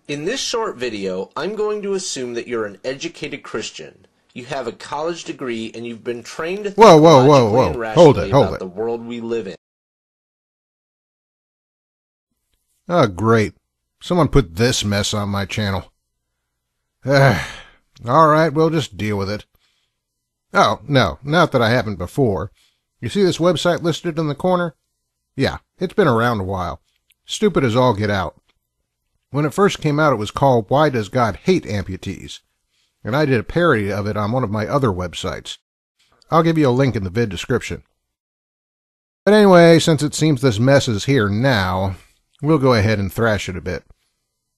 In this short video, I'm going to assume that you're an educated Christian. You have a college degree and you've been trained to think logically and rationally about the world we live in. Oh, great. Someone put this mess on my channel. Alright, we'll just deal with it. Oh, no, not that I haven't before. You see this website listed in the corner? Yeah, it's been around a while. Stupid as all get out. When it first came out, it was called Why Does God Hate Amputees? And I did a parody of it on one of my other websites. I'll give you a link in the vid description. But anyway, since it seems this mess is here now, we'll go ahead and thrash it a bit.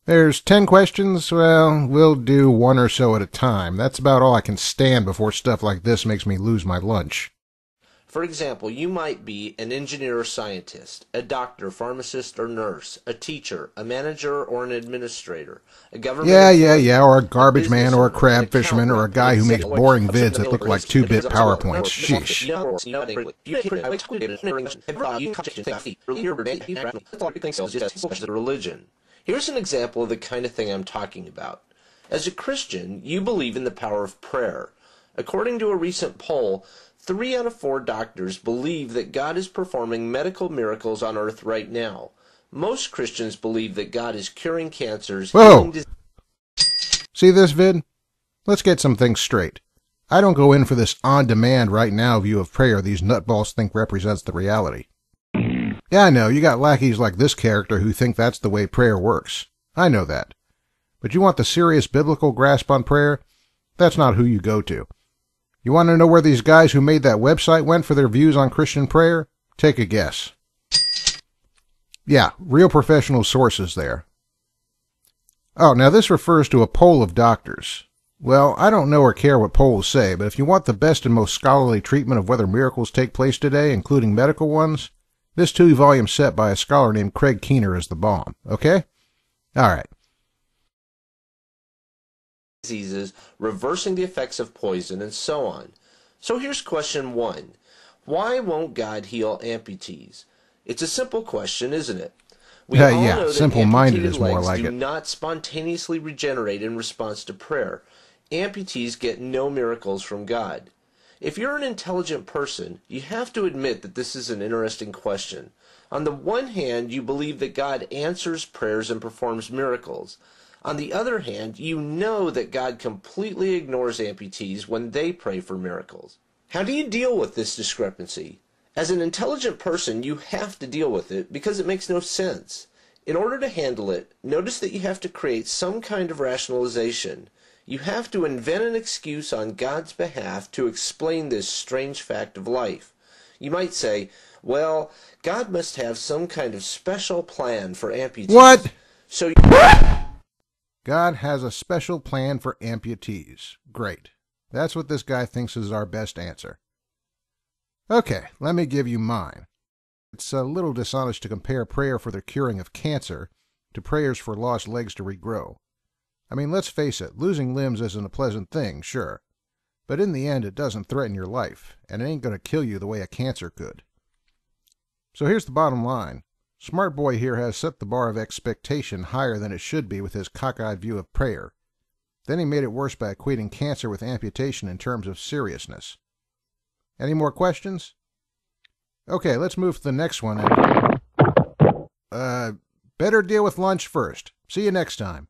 There's 10 questions. Well, we'll do one or so at a time. That's about all I can stand before stuff like this makes me lose my lunch. For example, you might be an engineer or scientist, a doctor, pharmacist or nurse, a teacher, a manager or an administrator, a government Yeah, or a garbage man or a crab fisherman or a guy who makes boring vids that look like 2-bit PowerPoints. Sheesh. Religion. Here's an example of the kind of thing I'm talking about. As a Christian, you believe in the power of prayer. According to a recent poll, 3 out of 4 doctors believe that God is performing medical miracles on earth right now. Most Christians believe that God is curing cancers. Whoa! See this vid? Let's get some things straight. I don't go in for this on-demand right-now view of prayer these nutballs think represents the reality. Yeah, I know, you got lackeys like this character who think that's the way prayer works. I know that. But you want the serious biblical grasp on prayer? That's not who you go to. You want to know where these guys who made that website went for their views on Christian prayer? Take a guess. Yeah, real professional sources there. Oh, now this refers to a poll of doctors. Well, I don't know or care what polls say, but if you want the best and most scholarly treatment of whether miracles take place today, including medical ones, this 2-volume set by a scholar named Craig Keener is the bomb, okay? Alright. Diseases, reversing the effects of poison, and so on. So here's question 1. Why won't God heal amputees? It's a simple question, isn't it? We all know that simple-minded amputated is more legs like do it. not spontaneously regenerate in response to prayer. Amputees get no miracles from God. If you're an intelligent person, you have to admit that this is an interesting question. On the one hand, you believe that God answers prayers and performs miracles. On the other hand, you know that God completely ignores amputees when they pray for miracles. How do you deal with this discrepancy? As an intelligent person, you have to deal with it because it makes no sense. In order to handle it, notice that you have to create some kind of rationalization. You have to invent an excuse on God's behalf to explain this strange fact of life. You might say, well, God must have some kind of special plan for amputees. What? So God has a special plan for amputees. Great. That's what this guy thinks is our best answer. Okay, let me give you mine. It's a little dishonest to compare prayer for the curing of cancer to prayers for lost legs to regrow. I mean, let's face it, losing limbs isn't a pleasant thing, sure. But in the end, it doesn't threaten your life, and it ain't going to kill you the way a cancer could. So here's the bottom line. Smart Boy here has set the bar of expectation higher than it should be with his cockeyed view of prayer. Then he made it worse by equating cancer with amputation in terms of seriousness. Any more questions? Okay, let's move to the next one. Better deal with lunch first. See you next time.